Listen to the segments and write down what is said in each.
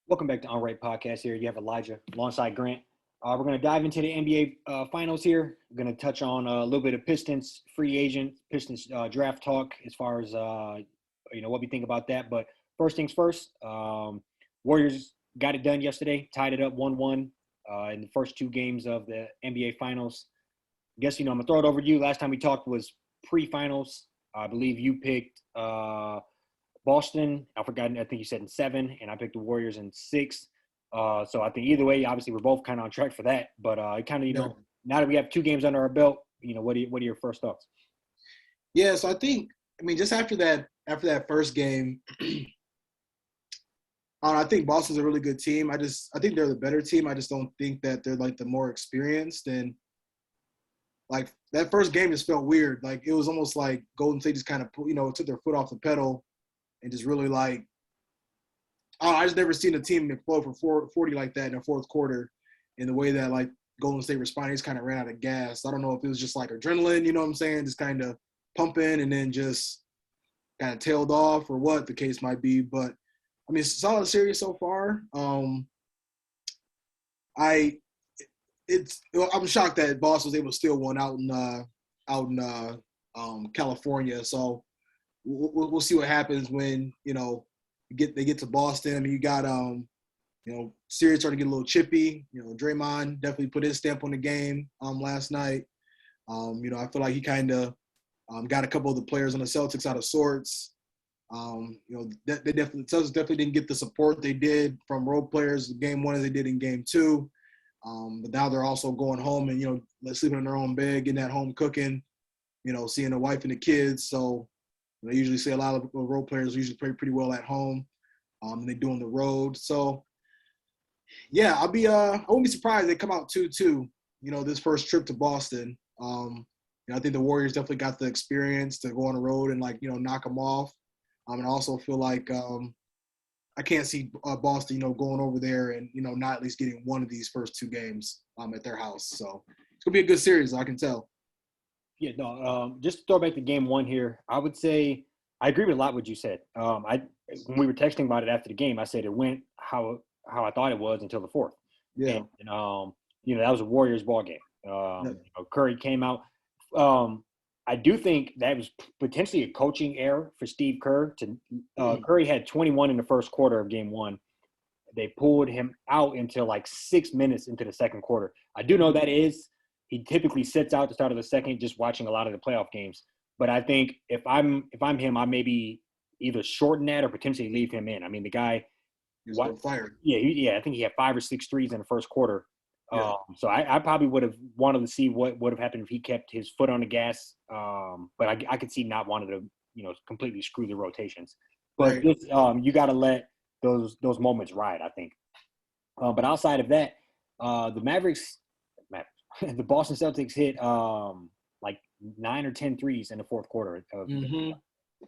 Welcome back to On Right Podcast. Here you have Elijah alongside Grant. We're going to dive into the NBA finals here. We're going to touch on a little bit of Pistons free agent, Pistons draft talk as far as what we think about that. But first things first, Warriors got it done yesterday, tied it up 1-1 in the first two games of the NBA finals. I guess I'm gonna throw it over to you. Last time we talked was pre-finals. I believe you picked Boston. I think you said in 7, and I picked the Warriors in 6. So I think either way, obviously we're both kind of on track for that. But kind of, now that we have 2 games under our belt, what are your first thoughts? Yeah, so just after that first game, I think Boston's a really good team. I think they're the better team. I just don't think that they're like the more experienced. And like that first game just felt weird. Like it was almost like Golden State just kind of took their foot off the pedal and just really like, I just never seen a team explode for 40 like that in the fourth quarter. In the way that like Golden State responded, just kind of ran out of gas. I don't know if it was just like adrenaline, you know what I'm saying, just kind of pumping and then just kind of tailed off or what the case might be. But I mean, it's a solid series so far. I'm shocked that Boston was able to steal one out in California. So we'll see what happens when they get to Boston. I mean, you got series starting to get a little chippy. Draymond definitely put his stamp on the game last night. I feel like he kind of got a couple of the players on the Celtics out of sorts. They definitely didn't get the support they did from role players in game 1 as they did in game 2. But now they're also going home and sleeping in their own bed, getting at home cooking, seeing the wife and the kids. So they usually say a lot of role players usually play pretty well at home, and they do on the road. So yeah, I wouldn't be surprised if they come out 2-2. This first trip to Boston. I think the Warriors definitely got the experience to go on the road and knock them off. And I also feel like I can't see Boston, going over there and not at least getting one of these first 2 games at their house. So it's gonna be a good series, I can tell. Yeah, no. Just to throw back to game 1 here, I would say I agree with a lot what you said. When we were texting about it after the game, I said it went how I thought it was until the 4th. Yeah. And that was a Warriors ball game. Curry came out. I do think that was potentially a coaching error for Steve Kerr. Curry had 21 in the first quarter of game 1. They pulled him out until like 6 minutes into the second quarter. I do know he typically sits out the start of the second, just watching a lot of the playoff games. But I think if I'm him, I maybe either shorten that or potentially leave him in. I mean, the guy He's on fire. Yeah, I think he had 5 or 6 threes in the first quarter. Yeah. So I probably would have wanted to see what would have happened if he kept his foot on the gas. But I could see not wanting to, completely screw the rotations. But right. You got to let those moments ride, I think. But outside of that, the the Boston Celtics hit like 9 or 10 threes in the fourth quarter.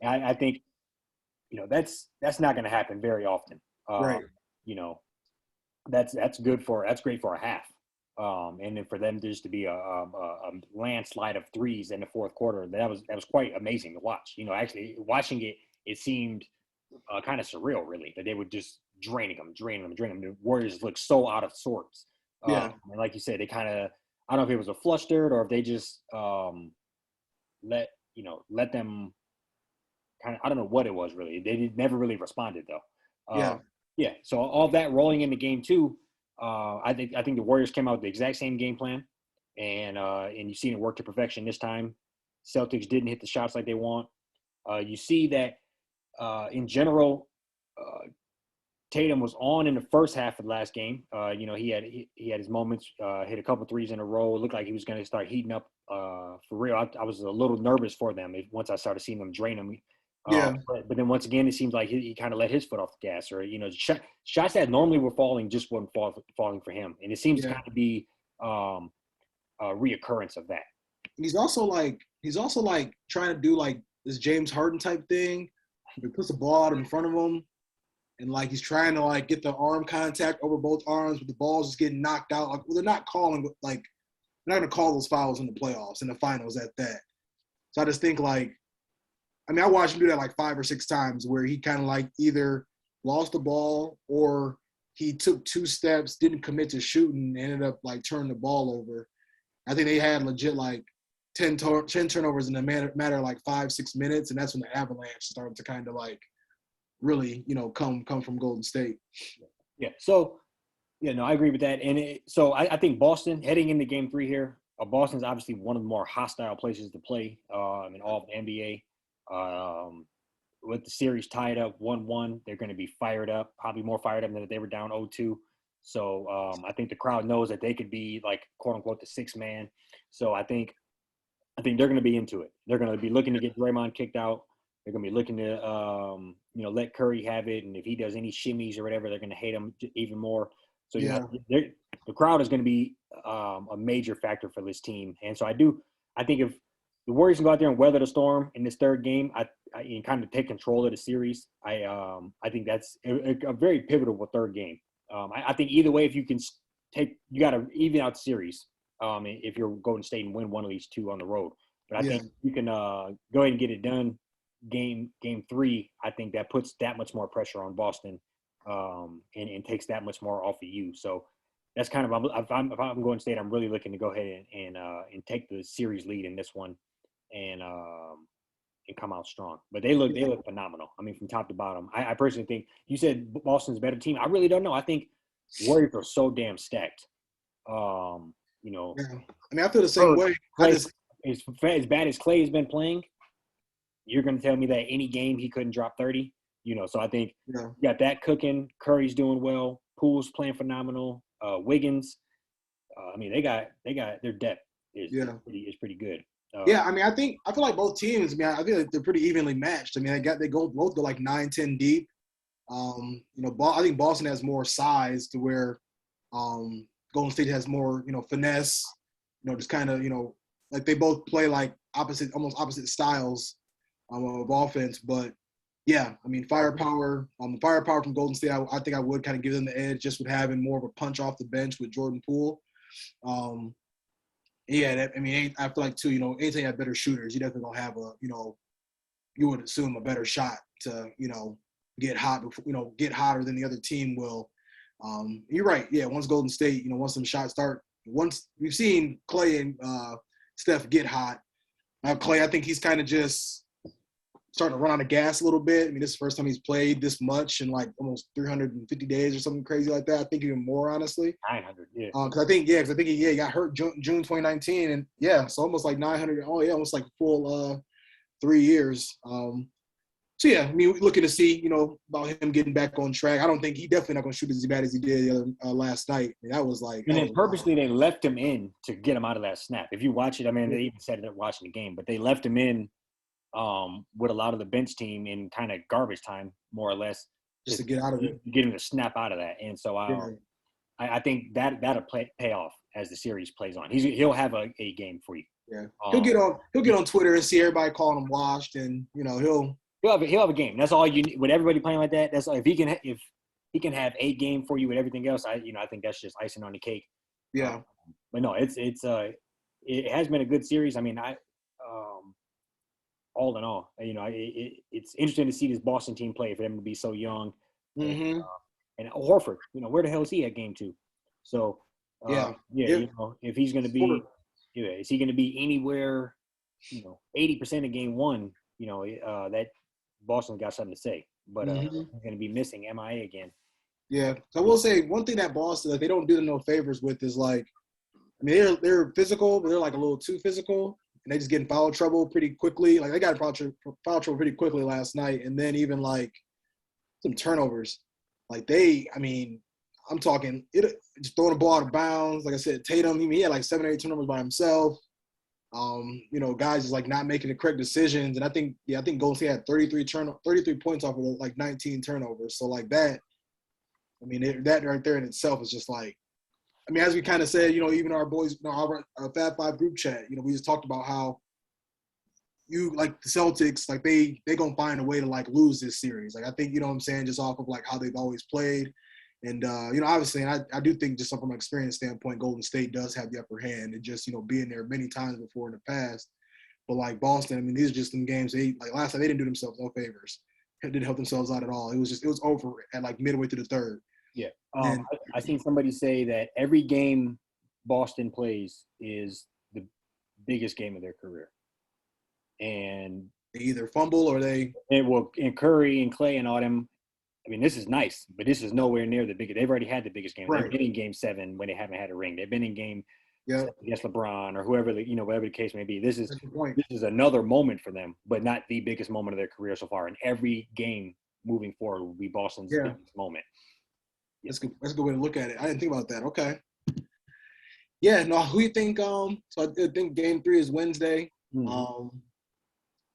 I think, that's not going to happen very often. Right. That's great for a half. And then for them just to be a landslide of threes in the fourth quarter, that was quite amazing to watch. Actually watching it, it seemed kind of surreal, really, that they were just draining them. The Warriors looked so out of sorts. Yeah. And like you said, they kind of, I don't know if it was a flustered or if they just let them kind of, I don't know what it was really. They never really responded though. Yeah. Yeah. So all that rolling into game 2, I think the Warriors came out with the exact same game plan, and you've seen it work to perfection this time. Celtics didn't hit the shots like they want. You see that in general, Tatum was on in the first half of the last game. He had his moments, hit a couple threes in a row. It looked like he was going to start heating up for real. I was a little nervous for them once I started seeing them drain them. Yeah. But then once again, it seems like he kind of let his foot off the gas, or shots that normally were falling just weren't falling for him, and it seems to kind of be a reoccurrence of that. He's also like trying to do like this James Harden type thing. He puts the ball out in front of him, and like he's trying to like get the arm contact over both arms, but the ball's just getting knocked out. Like, well, they're not calling they're not gonna call those fouls in the playoffs, in the finals at that. So I just think I watched him do that like 5 or 6 times where he kind of like either lost the ball or he took 2 steps, didn't commit to shooting, ended up like turning the ball over. I think they had legit like 10 turnovers in a matter of like 5-6 minutes, and that's when the avalanche started to kind of like really, come from Golden State. Yeah. So, yeah, no, I agree with that. And so I think Boston heading into Game 3 here. Boston's obviously one of the more hostile places to play in all of the NBA. With the series tied up 1-1, they're going to be fired up, probably more fired up than if they were down 0-2. So I think the crowd knows that they could be like quote unquote the sixth man. So I think they're going to be into it. They're going to be looking to get Draymond kicked out. They're going to be looking to let Curry have it, and if he does any shimmies or whatever, they're going to hate him even more. So the crowd is going to be a major factor for this team, and so I think if the Warriors can go out there and weather the storm in this third game, I kind of take control of the series. I think that's a very pivotal third game. I think either way, if you can you got to even out the series. If you're Golden State and win one of these two on the road, but I think you can go ahead and get it done. Game 3, I think that puts that much more pressure on Boston, and takes that much more off of you. So that's kind of if I'm Golden State, I'm really looking to go ahead and take the series lead in this one, and come out strong. But they look phenomenal. I mean, from top to bottom. I personally think you said Boston's a better team. I really don't know. I think Warriors are so damn stacked. Yeah. I mean, I feel the same way. As bad as Clay has been playing, you're going to tell me that any game he couldn't drop 30. So I think you got that cooking. Curry's doing well. Poole's playing phenomenal. Wiggins. I mean, they got their depth is pretty good. I mean, I feel like both teams. I mean, I feel like they're pretty evenly matched. I mean, they both go like 9-10 deep. I think Boston has more size to where Golden State has more, finesse. Just kind of, like they both play like almost opposite styles of offense. But yeah, I mean, firepower. The firepower from Golden State, I think I would kind of give them the edge just with having more of a punch off the bench with Jordan Poole. I feel like too, anytime you have better shooters, you definitely gonna have you would assume a better shot to, get hot before, get hotter than the other team will. You're right. Yeah, once Golden State, once some shots start, once we've seen Clay and Steph get hot. Now Clay, I think he's kind of just starting to run out of gas a little bit. I mean, this is the first time he's played this much in like almost 350 days or something crazy like that. I think even more, honestly. 900, yeah. Because I think he got hurt June 2019, and so almost like 900. Oh yeah, almost like full 3 years. So yeah, I mean, looking to see, about him getting back on track. I don't think he definitely not going to shoot as bad as he did the other, last night. I mean, that was like. And then purposely they left him in to get him out of that snap. If you watch it, I mean, they even said it watching the game, but they left him in with a lot of the bench team in kind of garbage time, more or less, just to get out of it, get him to snap out of that. And so I think that'll pay off as the series plays on. He'll have a game for you. Yeah, he'll get on Twitter and see everybody calling him washed, and he'll have a game. That's all you need with everybody playing like that. That's all. If he can have a game for you with everything else, I think that's just icing on the cake. Yeah. But no, it has been a good series. I mean, all in all, it's interesting to see this Boston team play for them to be so young. Mm-hmm. And Horford, where the hell is he at game 2? So if he's going to be, is he going to be anywhere, 80% of game 1? That Boston's got something to say, but he's going to be missing MIA again. Yeah, so I will say one thing that Boston, they don't do them no favors with is like, I mean, they're physical, but they're like a little too physical. And they just get in foul trouble pretty quickly. Like, they got in foul trouble pretty quickly last night. And then even, like, some turnovers. Like, I'm talking just throwing the ball out of bounds. Like I said, Tatum, he had, like, 7 or 8 turnovers by himself. Guys just, like, not making the correct decisions. And I think Golden State had 33 points off of, like, 19 turnovers. So, like, that that right there in itself is just, like, I mean, as we kind of said, even our boys, our Fab Five group chat, we just talked about how like the Celtics, like they gonna find a way to like lose this series. Like I think, what I'm saying, just off of like how they've always played, and obviously, and I do think just from an experience standpoint, Golden State does have the upper hand, and just being there many times before in the past. But like Boston, I mean, these are just some games. Like last night, they didn't do themselves no favors. They didn't help themselves out at all. It was over at like midway through the third. Yeah. And I seen somebody say that every game Boston plays is the biggest game of their career. And they either fumble or they and Curry and Clay and all them. I mean, this is nice, but this is nowhere near the biggest. They've already had the biggest game. right. They've been in Game 7 when they haven't had a ring. They've been in Game Yeah, against LeBron or whoever whatever the case may be. This that's the point. is another moment for them, but not the biggest moment of their career so far. And every game moving forward will be Boston's biggest moment. Yeah. That's a good way to look at it. I didn't think about that. Okay. Yeah. No. Who do you think? So I think Game 3 is Wednesday. Mm-hmm. I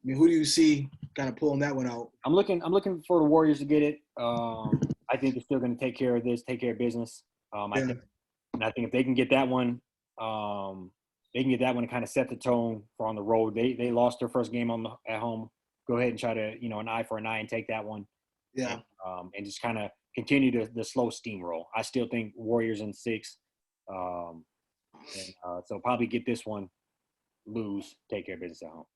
mean, who do you see kind of pulling that one out? I'm looking for the Warriors to get it. I think they're still going to take care of business. I think if they can get that one, to kind of set the tone for on the road. They lost their first game at home. Go ahead and try to an eye for an eye and take that one. Yeah. And just kind of continue the slow steamroll. I still think Warriors in 6. So probably get this one, lose, take care of business at home.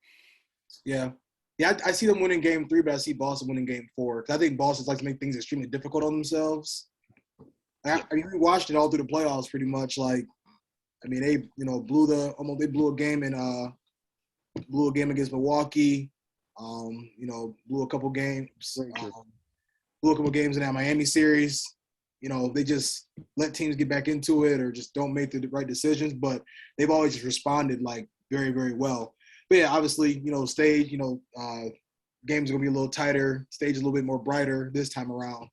Yeah. Yeah, I see them winning Game 3, but I see Boston winning Game 4. Because I think Boston likes to make things extremely difficult on themselves. I mean, we watched it all through the playoffs pretty much. Like, I mean, they blew a game against Milwaukee. Blew a couple games. Blew a couple games in that Miami series. They just let teams get back into it or just don't make the right decisions. But they've always just responded like very, very well. But yeah, obviously, stage, games are gonna be a little tighter, stage a little bit more brighter this time around.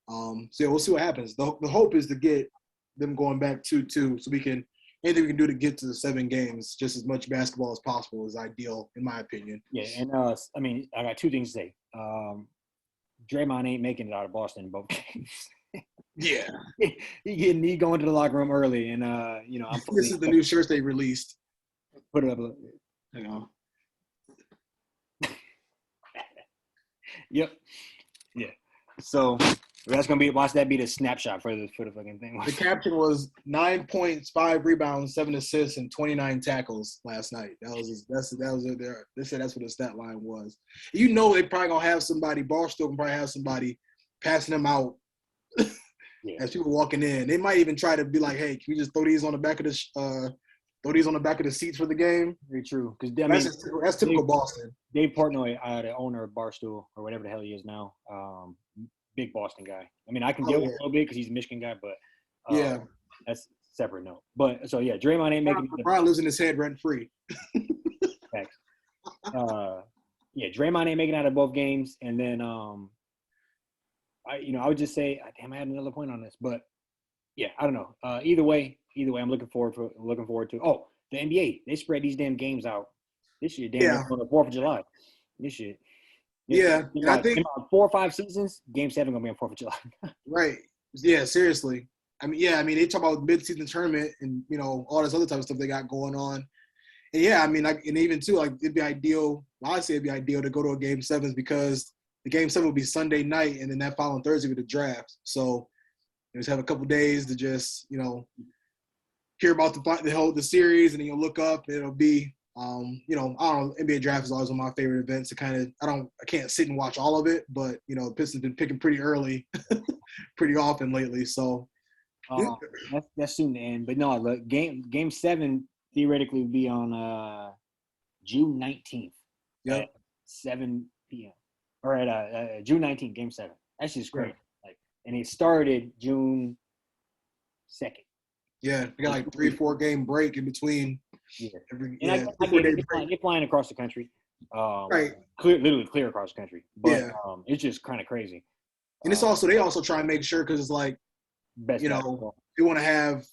So yeah, we'll see what happens. The hope is to get them going back 2-2, so anything we can do to get to the 7 games, just as much basketball as possible is ideal, in my opinion. Yeah, and I mean, I got 2 things to say. Draymond ain't making it out of Boston in both games. Yeah, he going to the locker room early, and this is the new shirts they released. Put it up a little. Yep. Yeah. So that's gonna watch that be the snapshot for the fucking thing. The caption was 9 points, 5 rebounds, 7 assists, and 29 tackles last night. That was it there. They said that's what the stat line was. They probably gonna have somebody. Barstool can probably have somebody passing them out as people walking in. They might even try to be like, "Hey, can we just throw these on the back of the seats for the game?" Very true. Because that's typical Boston. Dave Portnoy, the owner of Barstool or whatever the hell he is now, big Boston guy. I mean, I can deal with it a little bit because he's a Michigan guy, but that's a separate note. But so yeah, Draymond ain't making. Brian lives in his head rent free. Thanks. Draymond ain't making out of both games, and then I would just say, damn, I had another point on this, but yeah, I don't know. Either way, I'm looking forward to. Oh, the NBA, they spread these damn games out this year. On the 4th of July. This year. Yeah, and I think 4 or 5 seasons, Game 7 gonna be on 4th of July. Right. Yeah, seriously. I mean, they talk about mid-season tournament and all this other type of stuff they got going on. And yeah, I mean, and even too, it'd be ideal. I say it'd be ideal to go to a Game 7 because the Game 7 would be Sunday night, and then that following Thursday would be the draft. So just have a couple days to just hear about the series, and then you'll look up. And it'll be I don't know. NBA draft is always one of my favorite events. I can't sit and watch all of it, but Pistons been picking pretty early, pretty often lately. So that's soon to end. But no, the game 7 theoretically would be on June 19th. Yeah. At 7 p.m. or at June 19th, Game 7. That's just great. And it started June 2nd. Yeah, we got 3-4 game break in between. Yeah. They're flying across the country. Right. Literally clear across the country. But it's just kind of crazy. And it's also they also try and make sure because it's like they want to have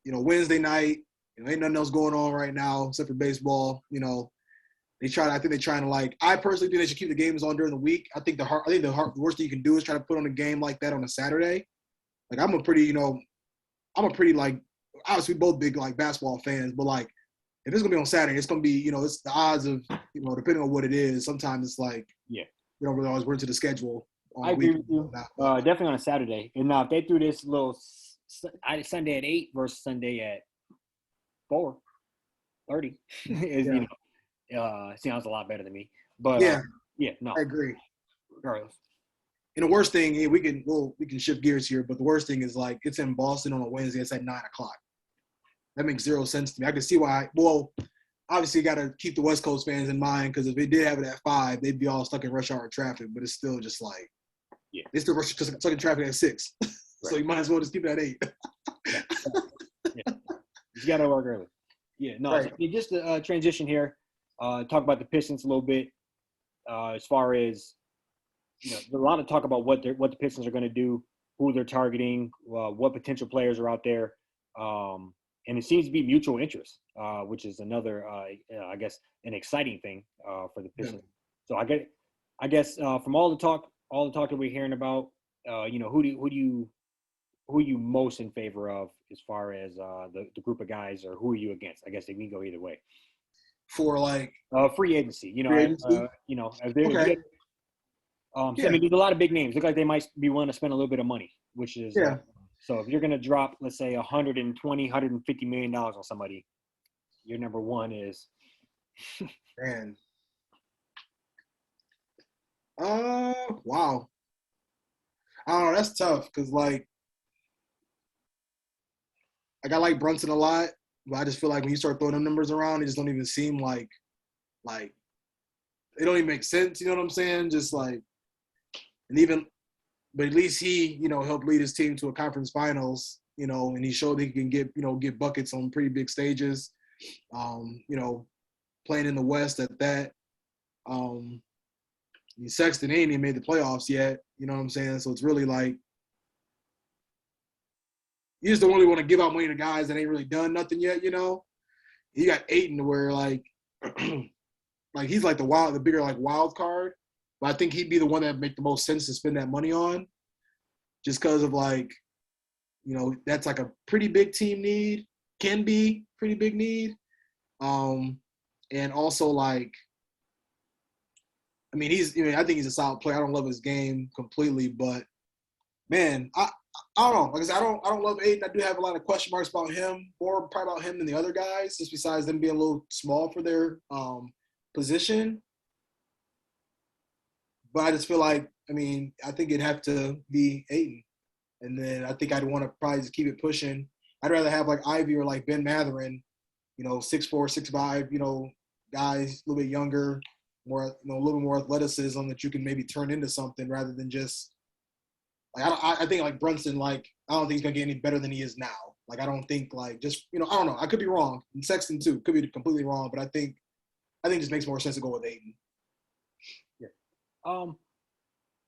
Wednesday night. Ain't nothing else going on right now except for baseball. I think they're trying to I personally think they should keep the games on during the week. I think the worst thing you can do is try to put on a game like that on a Saturday. I'm a pretty obviously both big basketball fans, but if it's gonna be on Saturday, it's gonna be it's the odds of depending on what it is. Sometimes it's you don't really always work to the schedule. I agree with you. Definitely on a Saturday. And now if they threw this little Sunday at 8 versus Sunday at 4:30, sounds a lot better to me. But no, I agree. Regardless. And the worst thing, we can shift gears here, but the worst thing is like it's in Boston on a Wednesday. It's at 9:00. That makes zero sense to me. I can see why. Well, obviously, you got to keep the West Coast fans in mind because if they did have it at 5, they'd be all stuck in rush hour traffic. But it's still just like, they still stuck in traffic at 6. Right. So you might as well just keep it at 8. Yeah. You got to work early. Yeah, no. Right. So just to transition here, talk about the Pistons a little bit. As far as there's a lot of talk about what the Pistons are going to do, who they're targeting, what potential players are out there, and it seems to be mutual interest, which is another, I guess, an exciting thing for the Pistons. Yeah. So I guess from all the talk that we're hearing about, who are you most in favor of as far as the group of guys, or who are you against? I guess they can go either way. For like free agency, free agency? If they're okay. I mean, there's a lot of big names. Look like they might be willing to spend a little bit of money, which is so if you're going to drop, let's say, $120, $150 million on somebody, your number one is. Man. Wow. I don't know. That's tough because, like I like Brunson a lot, but I just feel like when you start throwing them numbers around, it just don't even seem like it don't even make sense. You know what I'm saying? Just like, and even. But at least he, helped lead his team to a conference finals, and he showed he can get buckets on pretty big stages, playing in the West at that. Sexton ain't even made the playoffs yet, you know what I'm saying? So it's really like, you just don't really want to give out money to guys that ain't really done nothing yet, You got Ayton where like, like he's like the bigger like wild card. But I think he'd be the one that would make the most sense to spend that money on just because of like, that's like a pretty big team need, can be pretty big need. And also like, I mean, I think he's a solid player. I don't love his game completely, but man, I don't know. Like I said, I don't love Ayton. I do have a lot of question marks about him, more probably about him than the other guys, just besides them being a little small for their position. But I just feel like, I mean, I think it'd have to be Ayton. And then I think I'd want to probably just keep it pushing. I'd rather have like Ivy or like Ben Mathurin, 6'4", 6'5", guys a little bit younger, more, a little bit more athleticism that you can maybe turn into something rather than just like, I think like Brunson, like, I don't think he's going to get any better than he is now. Like, I don't think like just, I don't know. I could be wrong. And Sexton too, could be completely wrong, but I think it just makes more sense to go with Ayton. No,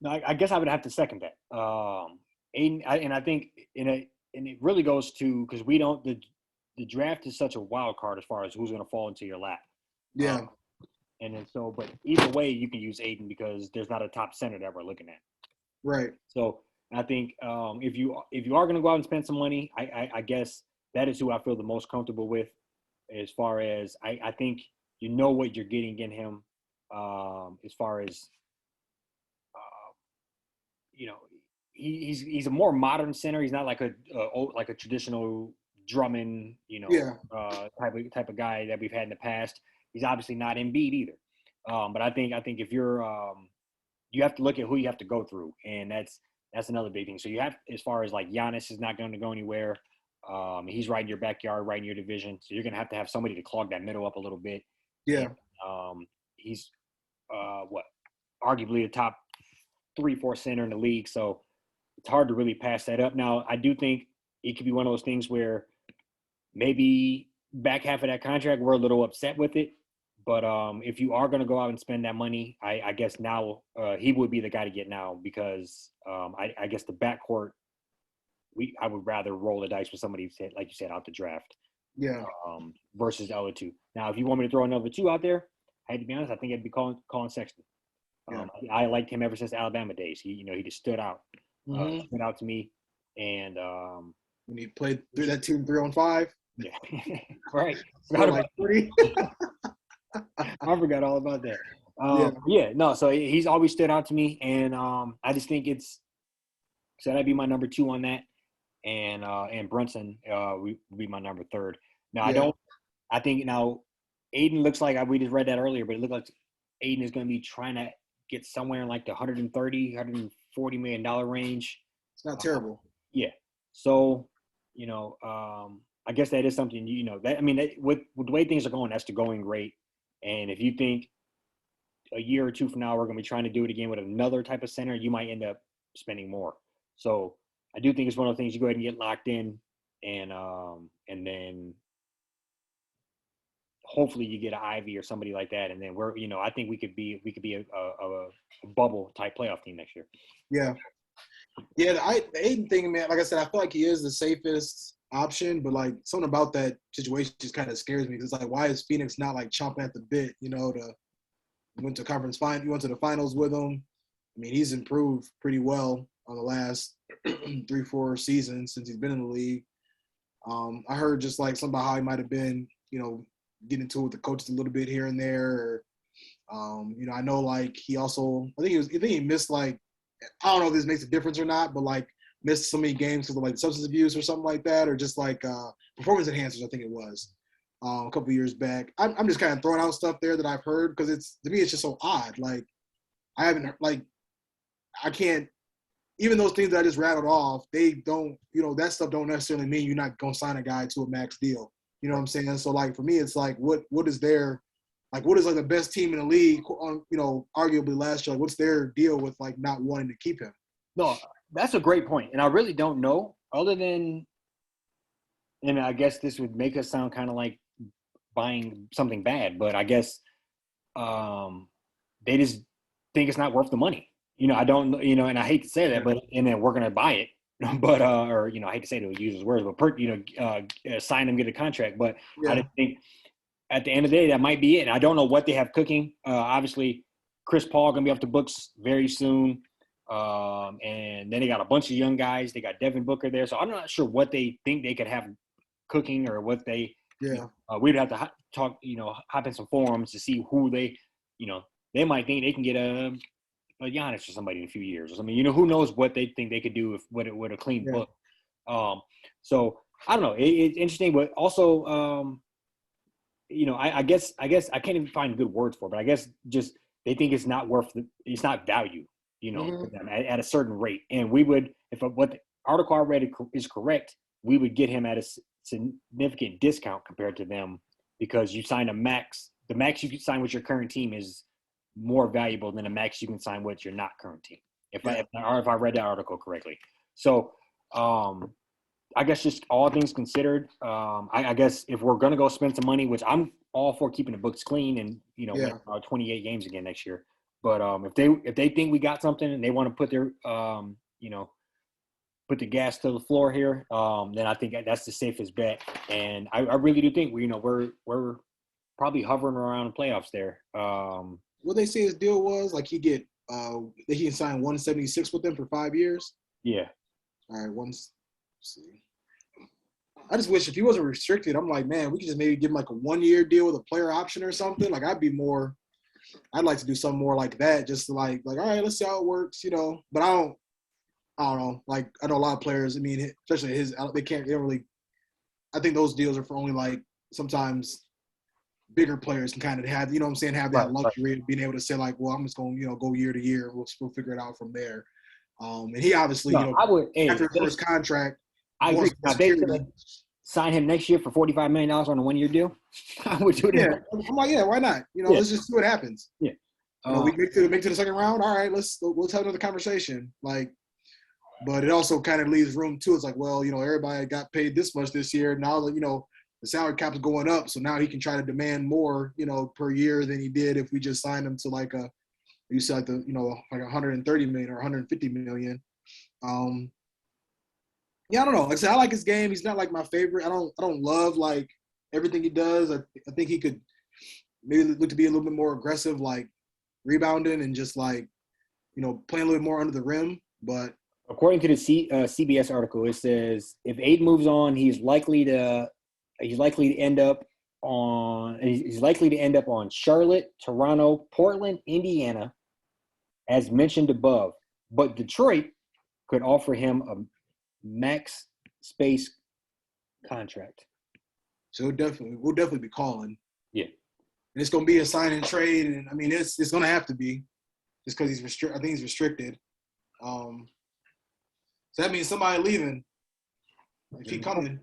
I guess I would have to second that. Aiden, and I think and it really goes to because we don't the draft is such a wild card as far as who's going to fall into your lap. Yeah. And then but either way you can use Aiden because there's not a top center that we're looking at. Right. So I think if you are going to go out and spend some money, I guess that is who I feel the most comfortable with. As far as I think what you're getting in him. As far as he's a more modern center. He's not like a traditional Drummond, type of guy that we've had in the past. He's obviously not Embiid either. But I think if you're you have to look at who you have to go through, and that's another big thing. So you have, as far as like Giannis is not going to go anywhere. He's right in your backyard, right in your division. So you're going to have somebody to clog that middle up a little bit. Yeah. And, he's arguably a top 3-4 center in the league. So it's hard to really pass that up. Now, I do think it could be one of those things where maybe back half of that contract, we're a little upset with it. But if you are going to go out and spend that money, I guess now he would be the guy to get now because I guess the backcourt, I would rather roll the dice with somebody, like you said, out the draft. Yeah. Versus the other two. Now, if you want me to throw another two out there, I had to be honest, I think I'd be calling Sexton. I liked him ever since Alabama days. He just stood out. Stood out to me. And when he played through that team 3-on-5. Yeah. Right. Like 30. I forgot all about that. So he's always stood out to me, and I just think that'd be my number 2 on that, and Brunson would be my number 3rd. Now I think now Aiden looks like we just read that earlier, but it looked like Aiden is going to be trying to get somewhere in like the 130, $40 million range. It's not terrible. Yeah. So, I guess that is something, with the way things are going, that's the going rate. And if you think a year or two from now we're going to be trying to do it again with another type of center, you might end up spending more. So I do think it's one of the things you go ahead and get locked in, and then hopefully you get an Ivy or somebody like that, and then I think we could be a bubble type playoff team next year. Yeah. Yeah, the Aiden thing, man, like I said, I feel like he is the safest option, but like something about that situation just kind of scares me because like, why is Phoenix not like chomping at the bit? Went to you went to the finals with him. I mean, he's improved pretty well on the last 3-4 seasons since he's been in the league. I heard just like something about how he might have been, getting into it with the coaches a little bit here and there. I know like he also, I think he missed like, I don't know if this makes a difference or not, but like missed so many games because of like substance abuse or something like that, or just like performance enhancers, I think it was a couple of years back. I'm just kind of throwing out stuff there that I've heard because to me it's just so odd. Like I haven't I can't, even those things that I just rattled off, they don't, that stuff don't necessarily mean you're not gonna sign a guy to a max deal. You know what I'm saying? So like for me, it's like what is their what is like the best team in the league on, arguably last year? Like, what's their deal with like not wanting to keep him? No, that's a great point. And I really don't know other than, and I guess this would make us sound kind of like buying something bad, but I guess they just think it's not worth the money. I don't, and I hate to say that, but, and then we're going to buy it, but, I hate to say it, use his words, but, sign him, get a contract. But I just think at the end of the day, that might be it. And I don't know what they have cooking. Obviously, Chris Paul going to be off the books very soon. And then they got a bunch of young guys. They got Devin Booker there. So I'm not sure what they think they could have cooking or what they we'd have to talk, hop in some forums to see who they might think they can get a Giannis or somebody in a few years or something. Who knows what they think they could do with a clean book. So I don't know. It's interesting, but also, I guess I can't even find good words for it, but I guess just they think it's not it's not value, for them at a certain rate. And we would, if what the article I read is correct, we would get him at a significant discount compared to them because you sign a max. The max you can sign with your current team is more valuable than a max you can sign with your not current team. If I read that article correctly. So I guess just all things considered, I guess if we're gonna go spend some money, which I'm all for keeping the books clean and win 28 games again next year. But if they think we got something and they want to put their put the gas to the floor here, then I think that's the safest bet. And I really do think we're probably hovering around the playoffs there. What they say his deal was like he can sign 176 with them for 5 years. Yeah. All right, let's see. I just wish if he wasn't restricted, I'm like, man, we could just maybe give him like a 1-year deal with a player option or something. Like I'd like to do something more like that, just to like, all right, let's see how it works, But I don't know. Like I know a lot of players. I mean, especially they don't really. I think those deals are for only like sometimes bigger players can kind of have, have that luxury of being able to say like, well, I'm just going, go year to year. We'll figure it out from there. And he obviously, after his first contract, I agree. Now, they could sign him next year for $45 million on a 1-year deal. I would do it. Yeah, I'm like, why not? Let's just see what happens. Yeah. We make to the second round. All right, let's have another conversation. Like, but it also kind of leaves room too. It's like, well, everybody got paid this much this year. Now that the salary cap's going up, so now he can try to demand more, per year than he did if we just signed him to like you said like like 130 million or 150 million. Yeah, I don't know. Like I said, I like his game. He's not like my favorite. I don't love like everything he does. I think he could maybe look to be a little bit more aggressive, like rebounding and just like playing a little bit more under the rim. But according to the CBS article, it says if Aiden moves on, he's likely to end up on Charlotte, Toronto, Portland, Indiana, as mentioned above. But Detroit could offer him a max space contract. So we'll definitely be calling. Yeah. And it's gonna be a sign and trade, and I mean it's gonna have to be just because he's restricted. I think he's restricted. So that means somebody leaving if he coming.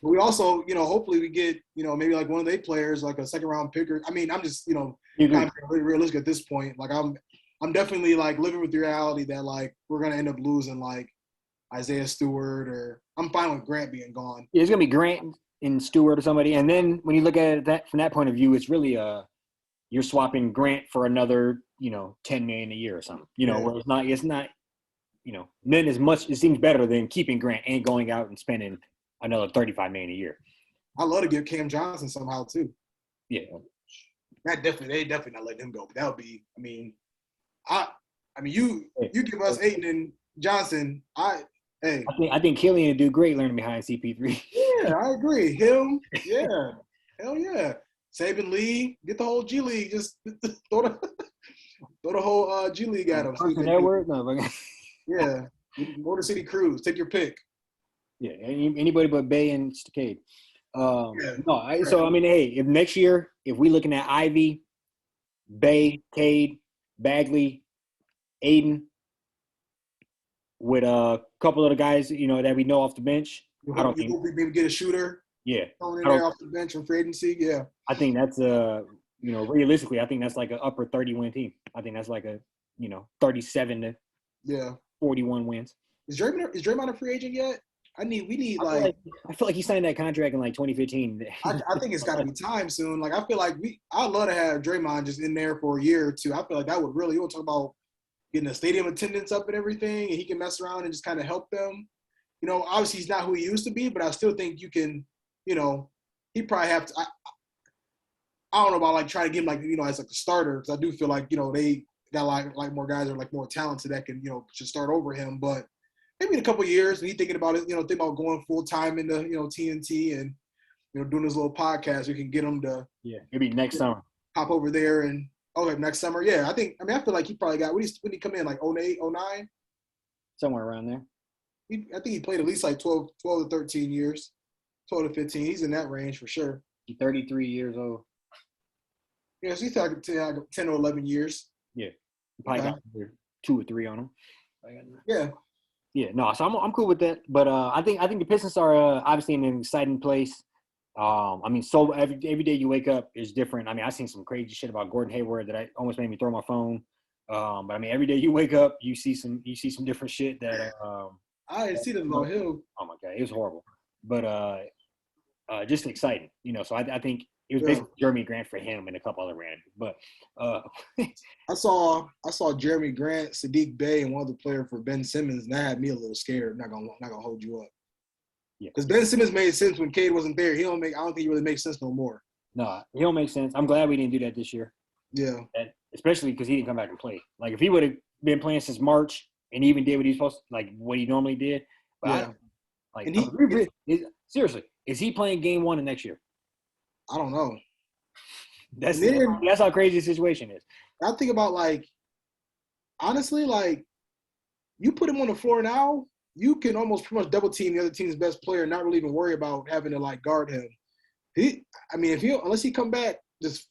But we also, hopefully we get, maybe like one of their players, like a second round picker. I mean, I'm just, kind of really realistic at this point. Like I'm definitely like living with the reality that like we're gonna end up losing like Isaiah Stewart, or I'm fine with Grant being gone. Yeah, it's gonna be Grant and Stewart or somebody. And then when you look at it that from that point of view, it's really you're swapping Grant for another, $10 million a year or something. Where it's not, then as much it seems better than keeping Grant and going out and spending another $35 million a year. I'd love to give Cam Johnson somehow too. Yeah. They definitely not letting him go. But that would be, you give us Ayton and Johnson. I think Killian would do great learning behind CP3. Yeah, I agree. Him, yeah, hell yeah. Saban Lee, get the whole G League. Just throw the whole G League at him. Carson Edwards, no, yeah. Motor City Cruise, take your pick. Yeah, anybody but Bay and Stacade. Yeah. So I mean, hey, if next year, if we're looking at Ivy, Bay, Cade, Bagley, Aiden, with a couple of the guys, that we know off the bench, I don't think maybe get a shooter. Yeah, in there off the bench from free agency. Yeah, I think that's realistically, I think that's like an upper 30 win team. I think that's like a 37 to 41 wins. Is Draymond a free agent yet? I feel like he signed that contract in like 2015. I think it's got to be time soon. Like I feel like I'd love to have Draymond just in there for a year or two. I feel like that would really. You want to talk about getting the stadium attendance up and everything, and he can mess around and just kind of help them. Obviously he's not who he used to be, but I still think you can. He probably have to. I don't know about like trying to get him like as like a starter, because I do feel like they got like more guys that are like more talented that can should start over him, but. Maybe in a couple of years, when he's thinking about it, think about going full time into TNT and doing his little podcast. We can get him to maybe next summer hop over there and next summer. Yeah, I feel like he probably got when he come in like 08, 09? Somewhere around there. I think he played at least like 12 to 13 years, 12 to 15. He's in that range for sure. He's 33 years old. Yeah, so he's like 10 or 11 years. Yeah, probably got 2 or 3 on him. Yeah. Yeah, no, so I'm cool with that. But I think the Pistons are obviously in an exciting place. So every day you wake up is different. I mean, I've seen some crazy shit about Gordon Hayward that almost made me throw my phone. But I mean, every day you wake up, you see some different shit that. I didn't see that about him. Oh my god, it was horrible. But just exciting, So I think it was basically Jeremy Grant for him and a couple other random. But I saw Jeremy Grant, Sadiq Bey, and one other player for Ben Simmons, and that had me a little scared. Not gonna hold you up. Yeah, because Ben Simmons made sense when Cade wasn't there. I don't think he really makes sense no more. No, he don't make sense. I'm glad we didn't do that this year. Yeah, especially because he didn't come back and play. Like if he would have been playing since March and even did what he's supposed to, like what he normally did. But seriously, is he playing game 1 of next year? I don't know. That's how crazy the situation is. I think about honestly, you put him on the floor now, you can almost pretty much double team the other team's best player, and not really even worry about having to guard him. Unless he come back, just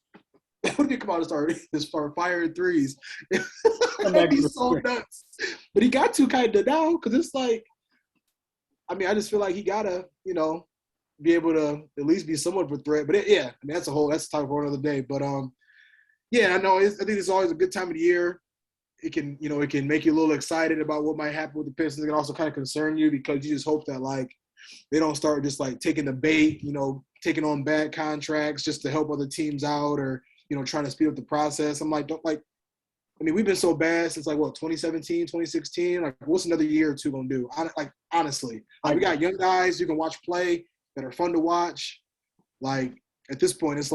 what if he come out and start just firing threes? That'd be so nuts. But he got to kind of now because it's I just feel like he gotta, be able to at least be somewhat of a threat. But that's a topic for another day. But I know. I think it's always a good time of the year. It can make you a little excited about what might happen with the Pistons. It can also kind of concern you because you just hope that they don't start just taking the bait, taking on bad contracts just to help other teams out or trying to speed up the process. We've been so bad since 2017, 2016. What's another year or two gonna do? Honestly, we got young guys you can watch play that are fun to watch. At this point, it's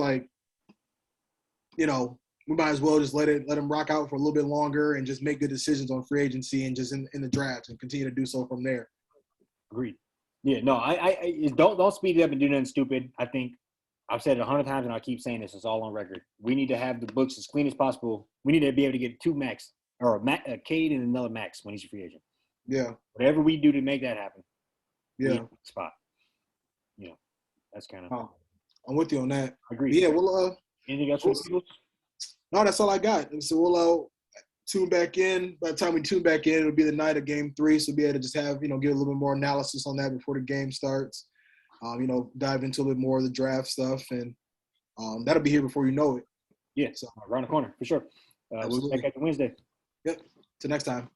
we might as well just let them rock out for a little bit longer and just make good decisions on free agency and just in the draft and continue to do so from there. Agreed. Yeah, no, I don't speed it up and do nothing stupid. I think I've said it 100 times and I'll keep saying this. It's all on record. We need to have the books as clean as possible. We need to be able to get 2 max or a Cade and another max when he's a free agent. Yeah. Whatever we do to make that happen. Yeah. Spot. That's kind of. Oh, I'm with you on that. Agreed. Yeah. Well. Anything else? No, that's all I got. And so tune back in. By the time we tune back in, it'll be the night of Game 3, so we'll be able to just have get a little bit more analysis on that before the game starts. Dive into a little bit more of the draft stuff, and that'll be here before you know it. Yeah, so around the corner for sure. We'll be back at the Wednesday. Yep. Till next time.